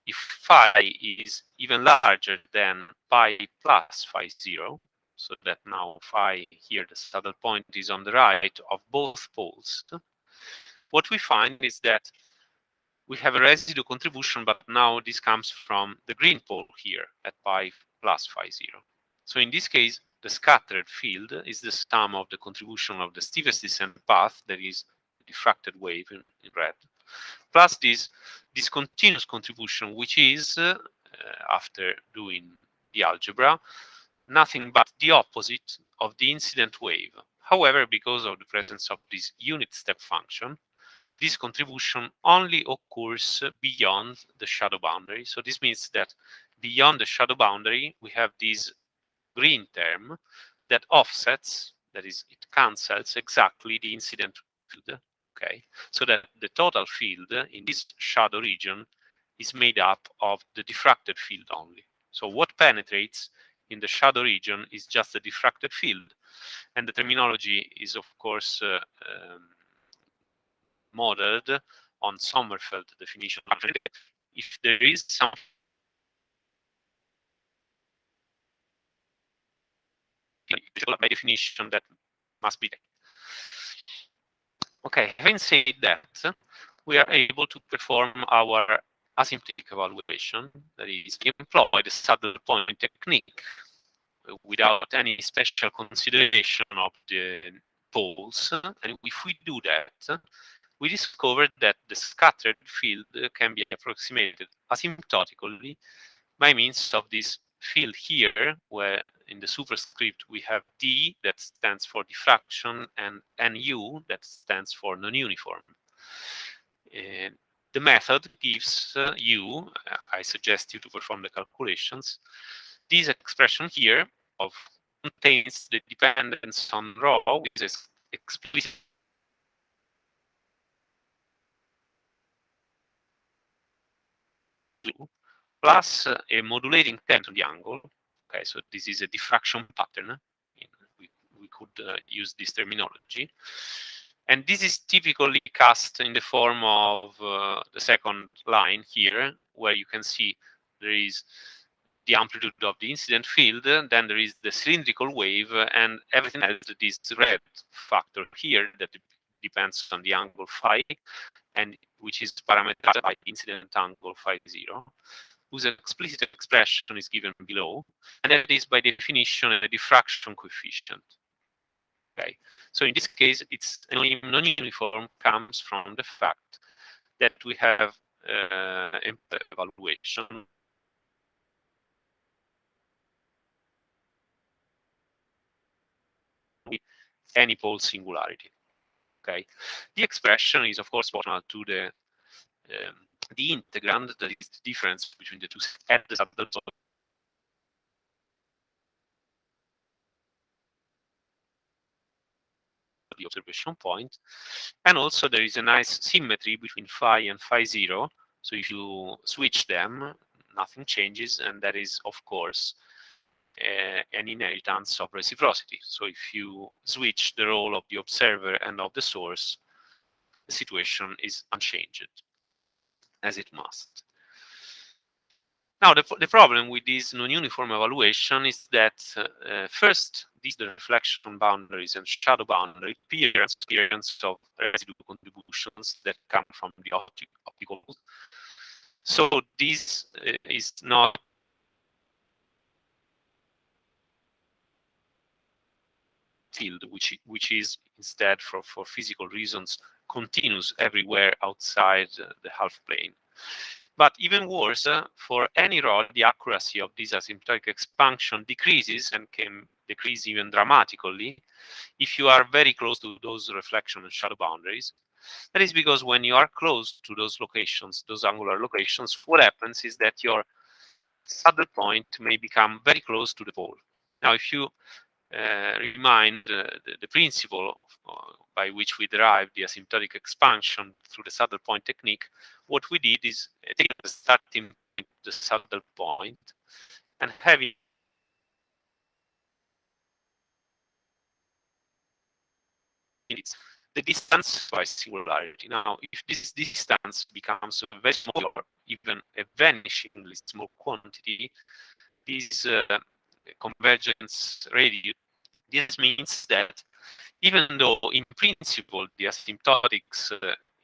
[SPEAKER 1] if phi is even larger than pi plus phi 0, so that now phi here, the saddle point, is on the right of both poles, what we find is that we have a residue contribution, but now this comes from the green pole here at pi plus phi 0. So in this case, the scattered field is the sum of the contribution of the steepest descent path, that is the diffracted wave in red, plus this discontinuous contribution, which is, after doing the algebra, nothing but the opposite of the incident wave. However, because of the presence of this unit step function, this contribution only occurs beyond the shadow boundary. So this means that beyond the shadow boundary, we have this green term that offsets, that is, it cancels exactly the incident field. Okay, so that the total field in this shadow region is made up of the diffracted field only. So what penetrates in the shadow region is just the diffracted field, and the terminology is, of course, modeled on Sommerfeld definition. If there is some by definition, that must be. Okay, having said that, we are able to perform our asymptotic evaluation, that is, employ the saddle point technique without any special consideration of the poles. And if we do that, we discovered that the scattered field can be approximated asymptotically by means of this field here, where in the superscript we have D, that stands for diffraction, and NU, that stands for non-uniform. The method gives you, I suggest you to perform the calculations, this expression here of contains the dependence on rho, which is explicit plus a modulating term to the angle. Okay, so this is a diffraction pattern. We could use this terminology. And this is typically cast in the form of the second line here, where you can see there is the amplitude of the incident field, then there is the cylindrical wave, and everything else, this red factor here that depends on the angle phi, and which is parameterized by the incident angle phi 0, whose explicit expression is given below, and that is by definition a diffraction coefficient. Okay, so in this case, it's non-uniform comes from the fact that we have evaluation with any pole singularity. Okay, the expression is of course proportional to the integrand, that is the difference between the two at the saddle point. The observation point, and also there is a nice symmetry between phi and phi 0. So if you switch them, nothing changes, and that is of course an inheritance of reciprocity. So if you switch the role of the observer and of the source, the situation is unchanged, as it must. Now, the problem with this non-uniform evaluation is that first, these the reflection boundaries and shadow boundary appearance of residue contributions that come from the optical. So this is not field, which is instead, for physical reasons, continuous everywhere outside the half plane. But even worse, for any rod, the accuracy of this asymptotic expansion decreases and can decrease even dramatically if you are very close to those reflection and shadow boundaries. That is because when you are close to those locations, those angular locations, what happens is that your saddle point may become very close to the pole. Now, if you remind the principle by which we derived the asymptotic expansion through the saddle point technique, what we did is take the starting point, the saddle point, and having the distance by singularity. Now, if this distance becomes a very small or even a vanishingly small quantity, this convergence radius, this means that even though in principle the asymptotics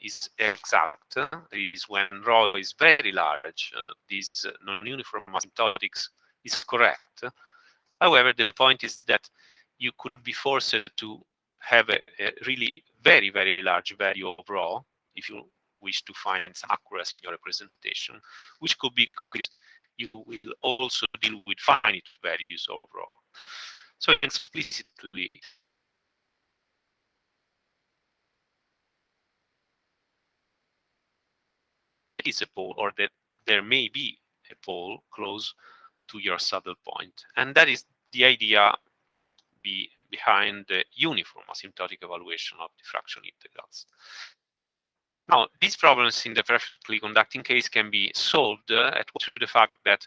[SPEAKER 1] is exact, that is when rho is very large, this non-uniform asymptotics is correct. However, the point is that you could be forced to have a really very, very large value of rho if you wish to find some accuracy in your representation, which could be you will also deal with finite values of rho. So explicitly, there is a pole, or that there may be a pole close to your saddle point, and that is the idea behind the uniform asymptotic evaluation of diffraction integrals. Now, these problems in the perfectly conducting case can be solved at the fact that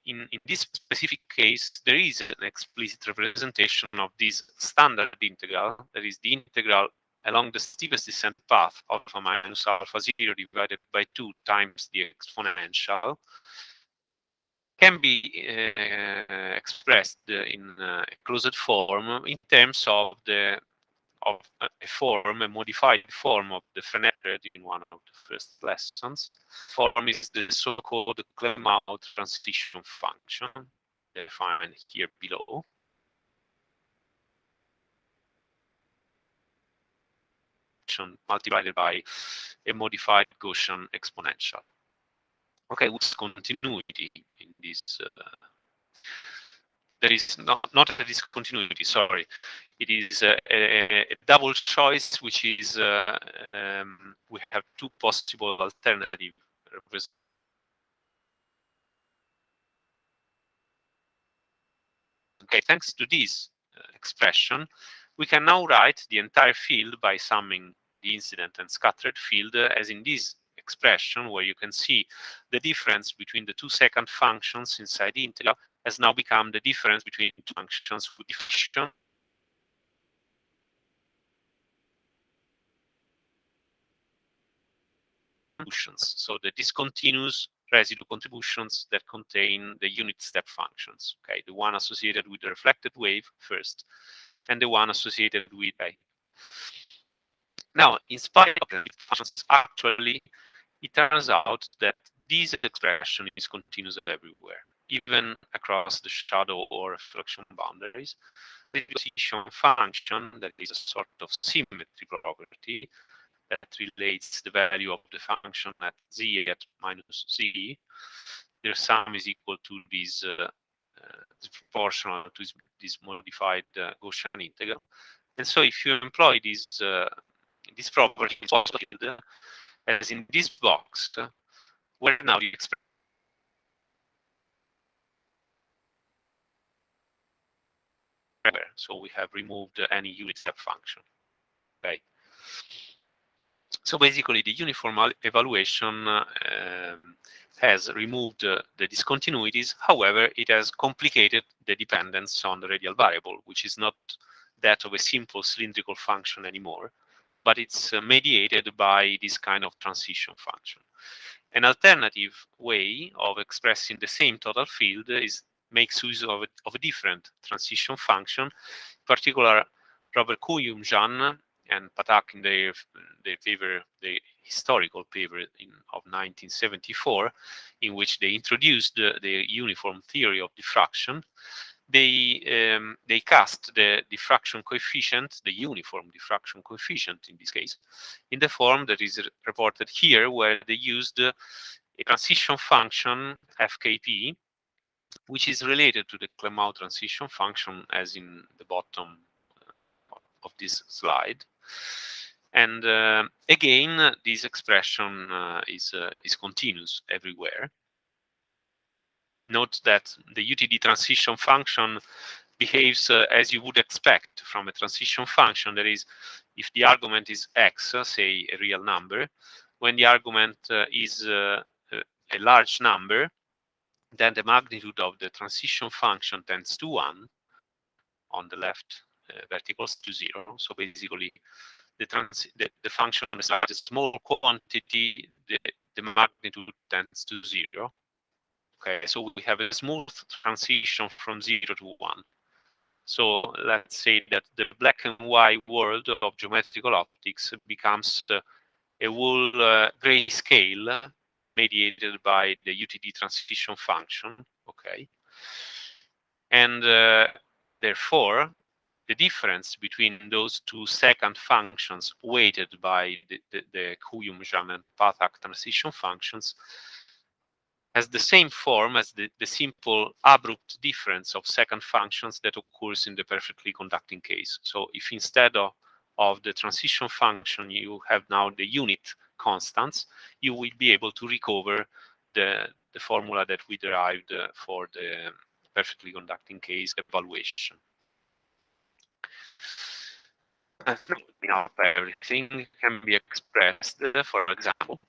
[SPEAKER 1] in this specific case, there is an explicit representation of this standard integral, that is the integral along the steepest descent path, alpha minus alpha 0 divided by 2 times the exponential, can be expressed in a closed form in terms of a modified form of the Diffracted in one of the first lessons. Form is the so-called Clem-out transition function, defined here below. Multiplied by a modified Gaussian exponential. Okay, with continuity in this. There is not a discontinuity, sorry. It is a double choice, which is we have two possible alternative representations. Okay, thanks to this expression, we can now write the entire field by summing the incident and scattered field as in this expression, where you can see the difference between the two second functions inside the integral has now become the difference between two functions with diffraction. So the discontinuous residue contributions that contain the unit step functions, okay, the one associated with the reflected wave first, and the one associated with a. Now, in spite of the functions, actually, it turns out that this expression is continuous everywhere, even across the shadow or reflection boundaries. The position function, that is a sort of symmetry property, that relates the value of the function at z at minus z, their sum is equal to this proportional to this modified Gaussian integral. And so if you employ this property as in this box, where now the expression. So we have removed any unit step function. Okay. So basically, the uniform evaluation has removed the discontinuities. However, it has complicated the dependence on the radial variable, which is not that of a simple cylindrical function anymore, but it's mediated by this kind of transition function. An alternative way of expressing the same total field makes use of a different transition function. In particular, Robert Kuyum-Jan and Patak in their paper, the historical paper of 1974, in which they introduced the uniform theory of diffraction, they cast the diffraction coefficient, the uniform diffraction coefficient in this case, in the form that is reported here, where they used a transition function fkp, which is related to the Clem-out transition function as in the bottom of this slide. And again, this expression is continuous everywhere. Note that the UTD transition function behaves as you would expect from a transition function. That is, if the argument is x, say a real number, when the argument is a large number, then the magnitude of the transition function tends to 1 on the left verticals to 0. So basically, the function resides a small quantity, the magnitude tends to 0. Okay, so we have a smooth transition from 0 to 1. So let's say that the black and white world of geometrical optics becomes a whole grayscale mediated by the UTD transition function. Okay, and therefore the difference between those two second functions weighted by the Coulomb-Janin path-arc transition functions has the same form as the simple abrupt difference of second functions that occurs in the perfectly conducting case. So if instead of the transition function you have now the unit constants, you will be able to recover the formula that we derived for the perfectly conducting case evaluation. Everything can be expressed, for example,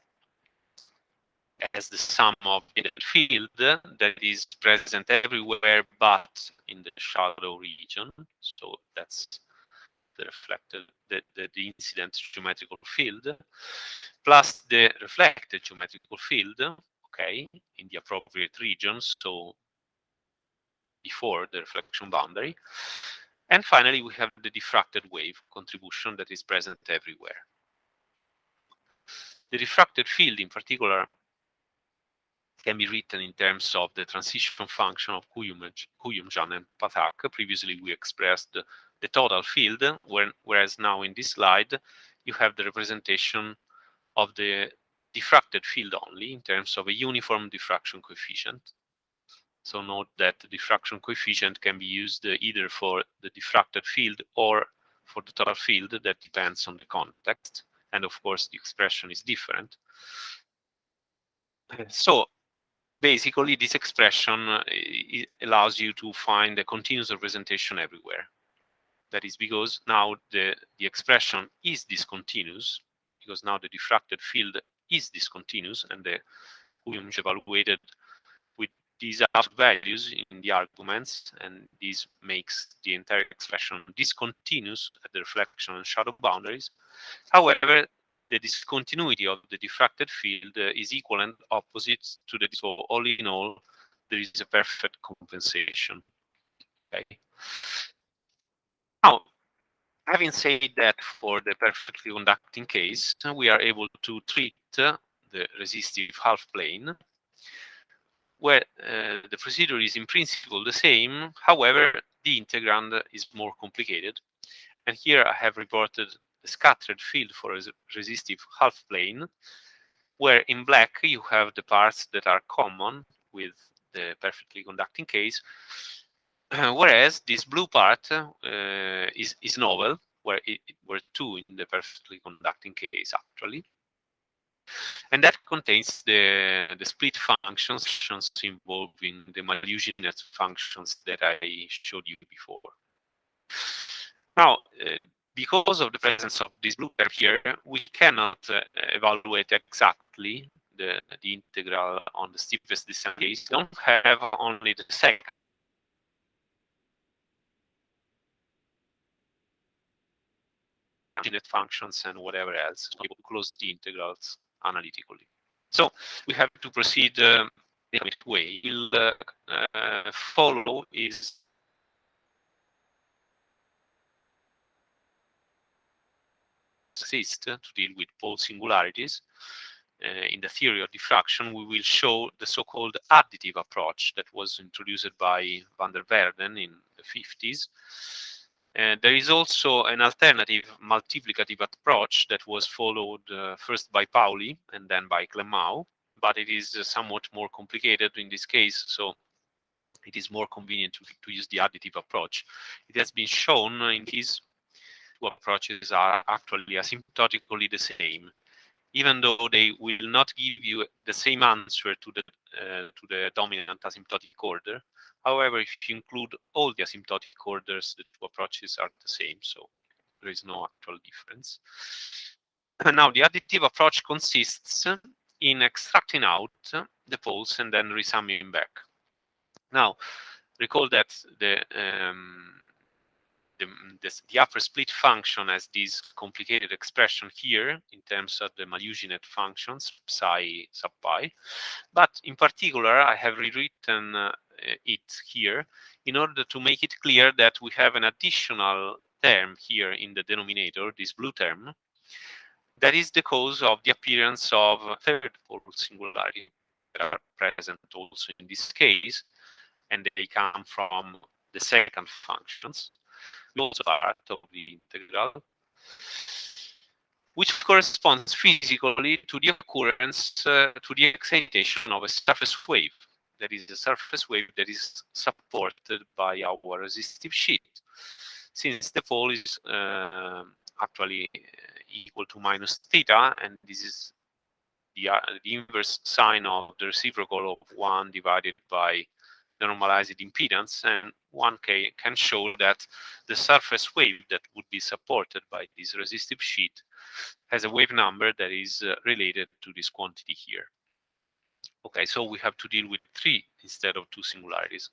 [SPEAKER 1] as the sum of the field that is present everywhere but in the shadow region. So that's the reflected, the incident geometrical field, plus the reflected geometrical field, okay, in the appropriate region, so before the reflection boundary. And finally, we have the diffracted wave contribution that is present everywhere. The diffracted field, in particular, can be written in terms of the transition function of Coulomb-Janin path-arc. Previously, we expressed the total field, whereas now in this slide, you have the representation of the diffracted field only in terms of a uniform diffraction coefficient. So note that the diffraction coefficient can be used either for the diffracted field or for the total field. That depends on the context. And of course, the expression is different. So basically, this expression allows you to find a continuous representation everywhere. That is because now the expression is discontinuous, because now the diffracted field is discontinuous, and the Coulomb evaluated with these output values in the arguments, and this makes the entire expression discontinuous at the reflection and shadow boundaries. However, the discontinuity of the diffracted field is equal and opposite to the, so all in all, there is a perfect compensation. Okay. Now, having said that, for the perfectly conducting case, we are able to treat the resistive half plane, where the procedure is in principle the same. However, the integrand is more complicated. And here I have reported the scattered field for a resistive half plane, where in black you have the parts that are common with the perfectly conducting case, whereas this blue part is novel, where it were two in the perfectly conducting case actually. And that contains the split functions involving the Malhusian functions that I showed you before. Now, because of the presence of this blue curve here, we cannot evaluate exactly the integral on the steepest descent case. We don't have only the second functions and whatever else, so able to close the integrals analytically. So we have to proceed the way. We'll follow is to deal with pole singularities. In the theory of diffraction, we will show the so-called additive approach that was introduced by van der Waerden in the 50s. There is also an alternative multiplicative approach that was followed first by Pauli and then by Clemau, but it is somewhat more complicated in this case, so it is more convenient to use the additive approach. It has been shown in these two approaches are actually asymptotically the same, even though they will not give you the same answer to the dominant asymptotic order. However, if you include all the asymptotic orders, the two approaches are the same, so there is no actual difference. And now, the additive approach consists in extracting out the poles and then resumming back. Now, recall that the the upper split function has this complicated expression here in terms of the Maleusinate functions, psi sub pi. But in particular, I have rewritten it here in order to make it clear that we have an additional term here in the denominator, this blue term, that is the cause of the appearance of third pole singularity that are present also in this case, and they come from the second functions, also part of the integral, which corresponds physically to the occurrence, to the excitation of a surface wave. That is a surface wave that is supported by our resistive sheet. Since the pole is actually equal to minus theta, and this is the inverse sign of the reciprocal of 1 divided by the normalized impedance, and one can show that the surface wave that would be supported by this resistive sheet has a wave number that is related to this quantity here. Okay, so we have to deal with 3 instead of 2 singularities.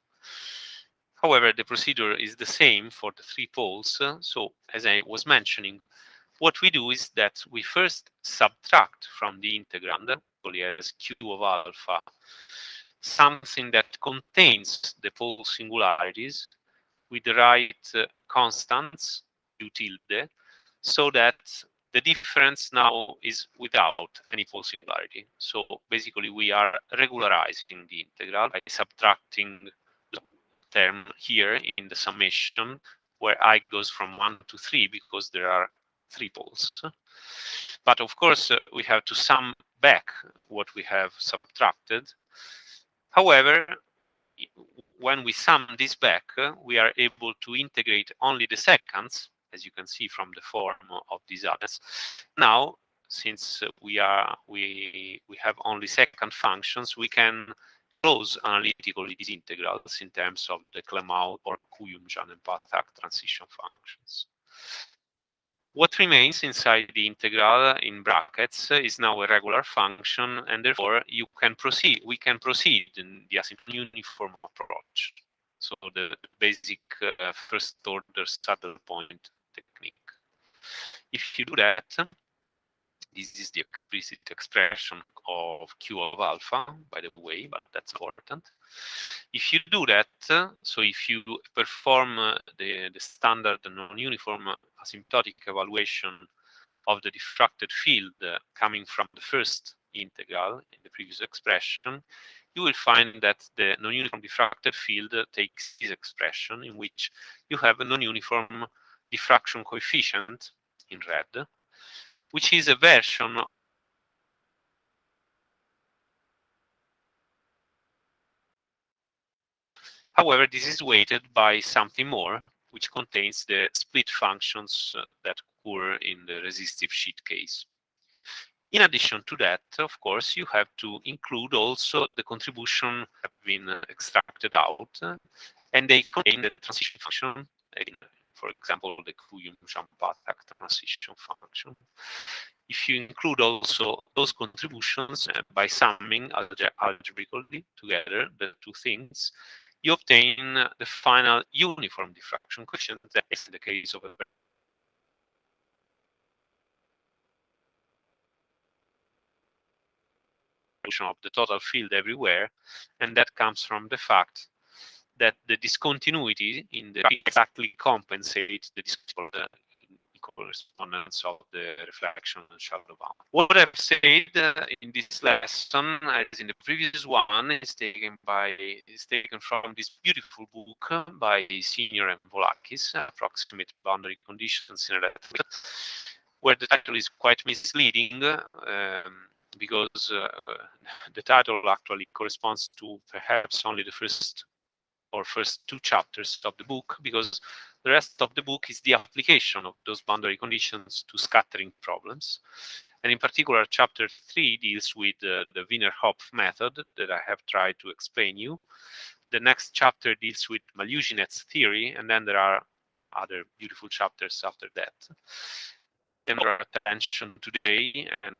[SPEAKER 1] However, the procedure is the same for the 3 poles. So as I was mentioning, what we do is that we first subtract from the integrand, as q of alpha, something that contains the pole singularities with the right constants, u tilde, so that the difference now is without any pole singularity. So basically we are regularizing the integral by subtracting the term here in the summation where I goes from 1 to 3 because there are 3 poles. But of course we have to sum back what we have subtracted. However, when we sum this back, we are able to integrate only the seconds, as you can see from the form of these others. Now, since we have only second functions, we can close analytically these integrals in terms of the Clemaut or Kuyum-Jan and Patak transition functions. What remains inside the integral in brackets is now a regular function, and therefore we can proceed in the asymptotic uniform approach. So the basic first order saddle point technique. If you do that, this is the explicit expression of q of alpha, by the way, but that's important. If you do that, so if you perform the standard non-uniform asymptotic evaluation of the diffracted field coming from the first integral in the previous expression, you will find that the non-uniform diffracted field takes this expression in which you have a non-uniform diffraction coefficient in red, which is a version. However, this is weighted by something more, which contains the split functions that occur in the resistive sheet case. In addition to that, of course, you have to include also the contribution that have been extracted out, and they contain the transition function, for example, the Kuyum-Jan-Patak transition function. If you include also those contributions by summing algebraically together the two things, you obtain the final uniform diffraction coefficient that is in the case of a of the total field everywhere, and that comes from the fact that the discontinuity in the exactly compensates the correspondence of the reflection and shadow bound. What I've said in this lesson, as in the previous one, is taken from this beautiful book by Senior and Volakis, Approximate Boundary Conditions in Electric, where the title is quite misleading because the title actually corresponds to perhaps only the first 2 chapters of the book, because the rest of the book is the application of those boundary conditions to scattering problems. And in particular, chapter 3 deals with the Wiener-Hopf method that I have tried to explain you. The next chapter deals with Maleusinet's theory, and then there are other beautiful chapters after that. And our attention today, and